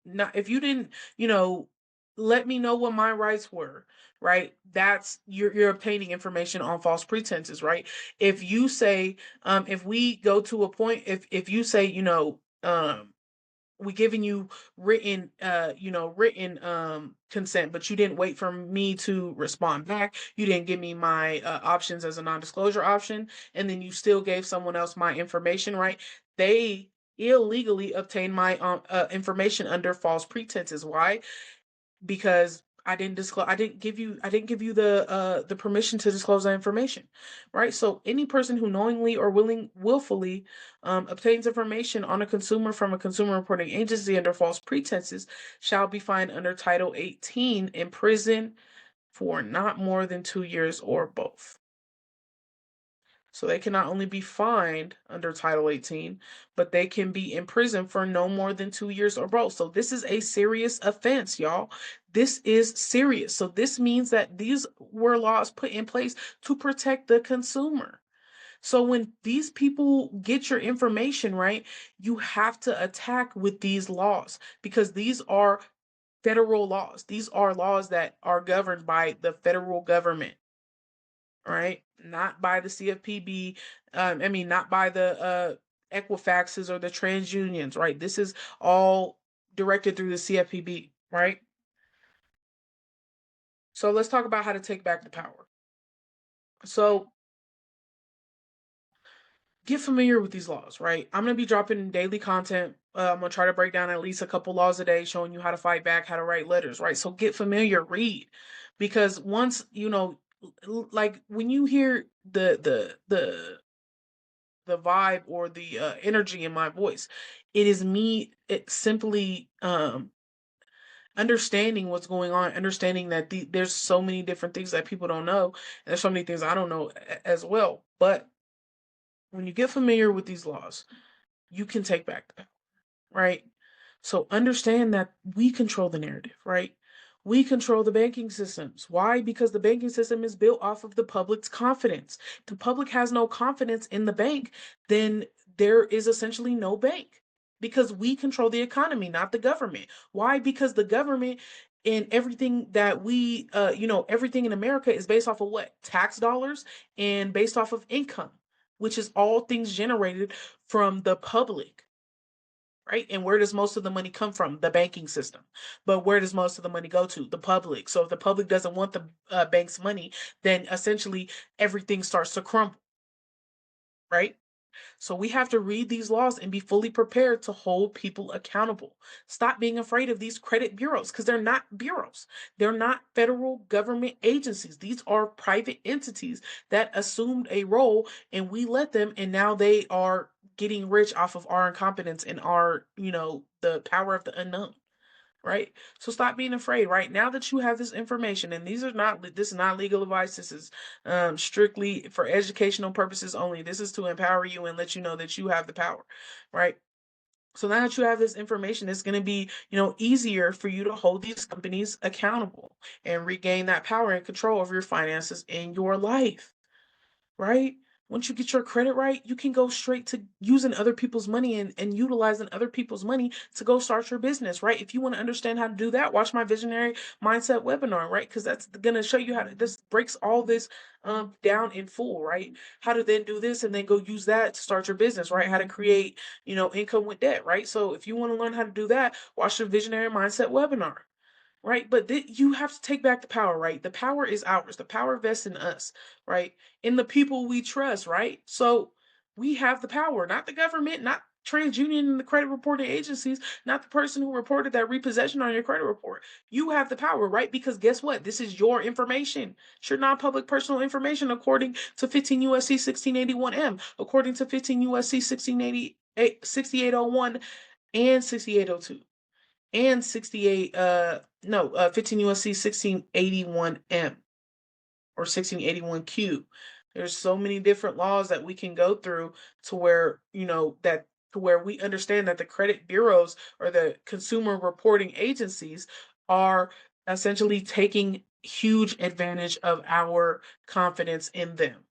not if you didn't, you know, let me know what my rights were, right? That's you're obtaining information on false pretenses, right? If you say, if we go to a point, if you say, we giving you written written consent, but you didn't wait for me to respond back, you didn't give me my options as a non-disclosure option, and then you still gave someone else my information, right? They illegally obtained my information under false pretenses. Why? Because I didn't disclose, I didn't give you the permission to disclose that information, right? So any person who knowingly or willfully obtains information on a consumer from a consumer reporting agency under false pretenses shall be fined under Title 18 in prison for not more than 2 years or both. So they can not only be fined under Title 18, but they can be in prison for no more than 2 years or both. So this is a serious offense, y'all. This is serious. So this means that these were laws put in place to protect the consumer. So when these people get your information, right, you have to attack with these laws because these are federal laws. These are laws that are governed by the federal government, right? Not by the CFPB. Not by the Equifaxes or the trans unions, right? This is all directed through the CFPB, right? So let's talk about how to take back the power. So get familiar with these laws, right? I'm going to be dropping daily content. I'm going to try to break down at least a couple laws a day, showing you how to fight back, how to write letters, right? So get familiar, read, because once like when you hear the vibe or the energy in my voice, it is me. It simply understanding what's going on, understanding that there's so many different things that people don't know, and there's so many things I don't know as well. But when you get familiar with these laws, you can take back the power, right? So understand that we control the narrative, right? We control the banking systems. Why? Because the banking system is built off of the public's confidence. If the public has no confidence in the bank, then there is essentially no bank because we control the economy, not the government. Why? Because the government and everything that everything in America is based off of what? Tax dollars and based off of income, which is all things generated from the public, right? And where does most of the money come from? The banking system. But where does most of the money go to? The public. So if the public doesn't want the bank's money, then essentially everything starts to crumble, right? So we have to read these laws and be fully prepared to hold people accountable. Stop being afraid of these credit bureaus because they're not bureaus. They're not federal government agencies. These are private entities that assumed a role and we let them, and now they are getting rich off of our incompetence and our, the power of the unknown, right? So stop being afraid, right? Now that you have this information, and this is not legal advice. This is strictly for educational purposes only. This is to empower you and let you know that you have the power, right? So now that you have this information, it's going to be, easier for you to hold these companies accountable and regain that power and control over your finances in your life, right? Once you get your credit right, you can go straight to using other people's money and utilizing other people's money to go start your business, right? If you want to understand how to do that, watch my visionary mindset webinar, right? Because that's going to show you how to, this breaks all this down in full, right? How to then do this and then go use that to start your business, right? How to create, income with debt, right? So if you want to learn how to do that, watch the visionary mindset webinar, right? But you have to take back the power, right? The power is ours. The power vests in us, right? In the people we trust, right? So we have the power, not the government, not TransUnion and the credit reporting agencies, not the person who reported that repossession on your credit report. You have the power, right? Because guess what? This is your information. It's your non-public personal information according to 15 USC 1681M, according to 15 USC 1688, 6801 and 6802. and 15 USC 1681M or 1681Q. There's so many different laws that we can go through to where, that to where we understand that the credit bureaus or the consumer reporting agencies are essentially taking huge advantage of our confidence in them,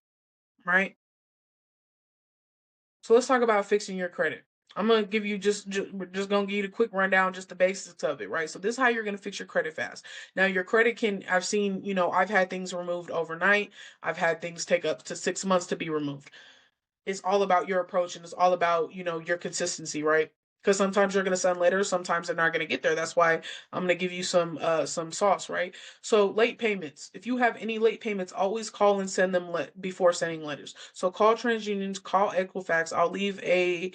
right? So let's talk about fixing your credit. I'm gonna give you just gonna give you the quick rundown, just the basics of it, right? So this is how you're gonna fix your credit fast. Now your credit I've seen, I've had things removed overnight. I've had things take up to 6 months to be removed. It's all about your approach, and it's all about, your consistency, right? Because sometimes you're going to send letters, sometimes they're not going to get there. That's why I'm going to give you some sauce, right? So late payments, if you have any late payments, always call and send them before sending letters. So call TransUnions, call Equifax. I'll leave a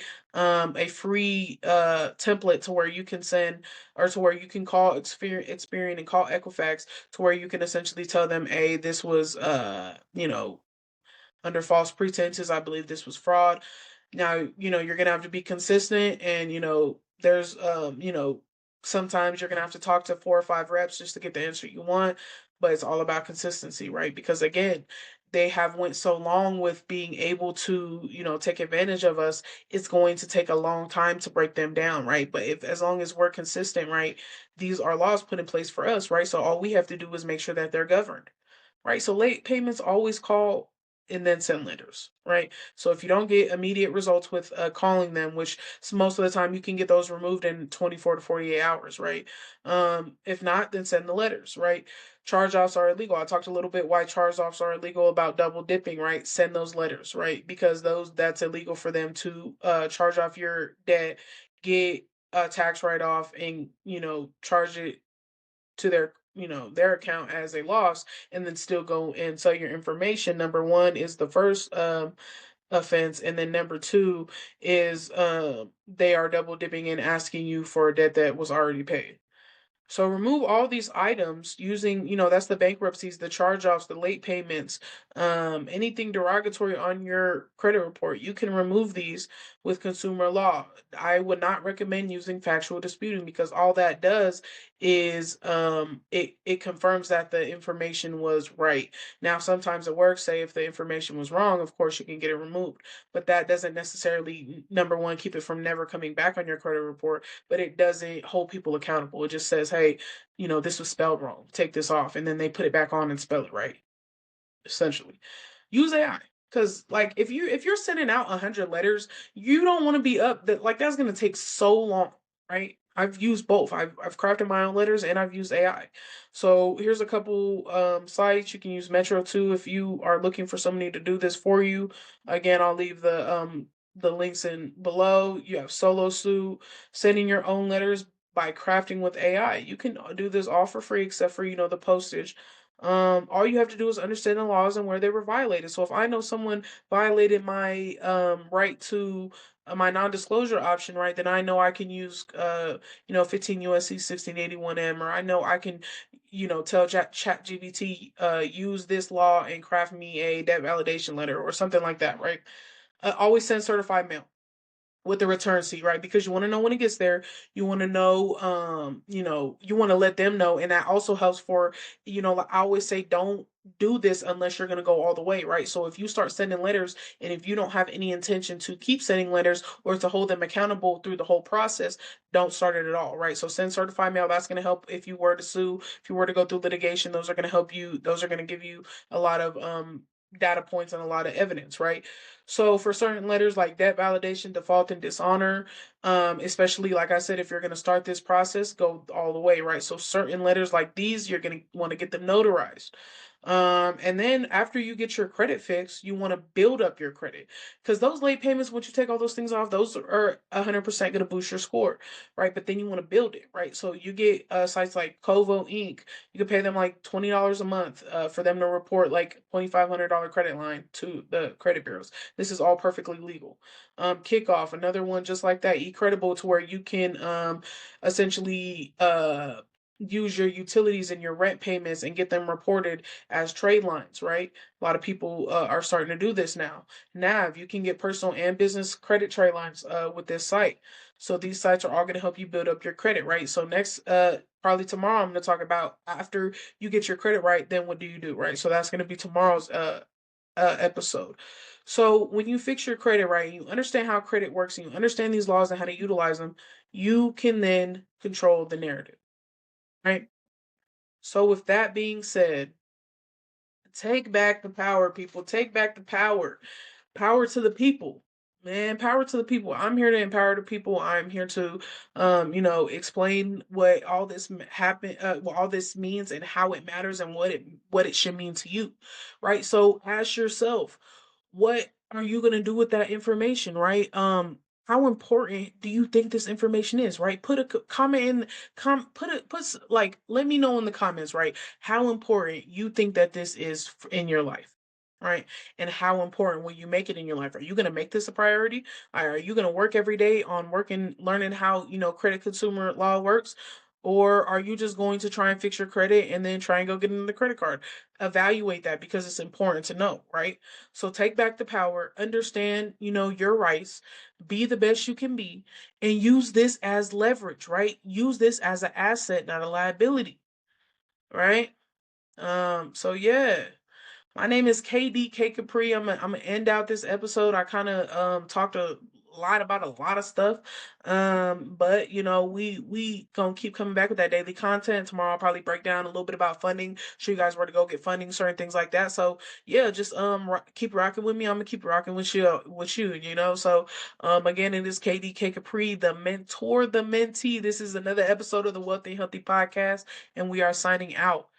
free template to where you can send, or to where you can call Experian and call Equifax, to where you can essentially tell them, hey, this was under false pretenses. I believe this was fraud. Now, you're going to have to be consistent, and, there's, sometimes you're going to have to talk to 4 or 5 reps just to get the answer you want, but it's all about consistency, right? Because again, they have went so long with being able to, take advantage of us. It's going to take a long time to break them down, right? But if, as long as we're consistent, right, these are laws put in place for us, right? So all we have to do is make sure that they're governed, right? So late payments, always call and then send letters, right? So if you don't get immediate results with calling them, which most of the time you can get those removed in 24 to 48 hours, right? If not, then send the letters, right? Charge offs are illegal. I talked a little bit why charge offs are illegal, about double dipping, right? Send those letters, right? Because that's illegal for them to charge off your debt, get a tax write off, and charge it to their account as a loss, and then still go and sell your information. Number one is the first offense, and then number two is they are double dipping and asking you for a debt that was already paid. So remove all these items using, that's the bankruptcies, the charge-offs, the late payments, anything derogatory on your credit report. You can remove these with consumer law. I would not recommend using factual disputing, because all that does is it confirms that the information was right. Now sometimes it works. Say if the information was wrong, of course you can get it removed, but that doesn't necessarily, number one, keep it from never coming back on your credit report, but it doesn't hold people accountable. It just says, hey, this was spelled wrong, take this off, and then they put it back on and spell it right, essentially. Use AI. Because like if you're sending out 100 letters, you don't want to be up that, like, that's gonna take so long, right? I've used both. I've crafted my own letters and I've used AI. So here's a couple sites. You can use Metro too if you are looking for somebody to do this for you. Again, I'll leave the links in below. You have Solo Suit, sending your own letters by crafting with AI. You can do this all for free, except for the postage. All you have to do is understand the laws and where they were violated. So if I know someone violated my right to my non-disclosure option, right, then I know I can use 15 USC 1681M, or I know I can tell ChatGPT use this law and craft me a debt validation letter or something like that, right? Always send certified mail with the return seat, right? Because you want to know when it gets there. You want to know, you want to let them know. And that also helps for, like I always say, don't do this unless you're going to go all the way, right? So if you start sending letters, and if you don't have any intention to keep sending letters or to hold them accountable through the whole process, don't start it at all, right? So send certified mail. That's going to help if you were to sue, if you were to go through litigation. Those are going to help you. Those are going to give you a lot of data points and a lot of evidence, right? So for certain letters like debt validation, default, and dishonor, especially like I said, if you're going to start this process, go all the way, right? So certain letters like these, you're going to want to get them notarized. And then after you get your credit fixed, you want to build up your credit, because those late payments, once you take all those things off, those are 100% going to boost your score, right? But then you want to build it, right? So you get sites like Kovo Inc. You can pay them like $20 a month for them to report like $2,500 credit line to the credit bureaus. This is all perfectly legal. Kickoff, another one just like that. eCredible, to where you can essentially use your utilities and your rent payments and get them reported as trade lines, right? A lot of people are starting to do this now. Nav, you can get personal and business credit trade lines with this site. So these sites are all going to help you build up your credit, right? So next, probably tomorrow, I'm going to talk about after you get your credit right, then what do you do, right? So that's going to be tomorrow's episode. So when you fix your credit right, you understand how credit works, and you understand these laws and how to utilize them, you can then control the narrative, right? So with that being said, take back the power, people. Take back the power. Power to the people. Man, power to the people. I'm here to empower the people. I'm here to explain what all this happen what all this means and how it matters and what it should mean to you. Right? So ask yourself, what are you going to do with that information, right? How important do you think this information is, right? Put a comment in like let me know in the comments, right? How important you think that this is in your life, right? And how important will you make it in your life? Are you going to make this a priority? Are you going to work every day on working learning how, credit consumer law works? Or are you just going to try and fix your credit and then try and go get another credit card? Evaluate that because it's important to know, right? So take back the power, understand, your rights, be the best you can be, and use this as leverage, right? Use this as an asset, not a liability, right? So yeah. My name is KDK Capri. I'm gonna end out this episode. I kind of talked a lot about a lot of stuff. But we gonna keep coming back with that daily content. Tomorrow I'll probably break down a little bit about funding, show you guys where to go get funding, certain things like that. So yeah, just keep rocking with me. I'm gonna keep rocking with you. So again, it is KDK Capri, the mentor, the mentee. This is another episode of the Wealthy Healthy Podcast, and we are signing out.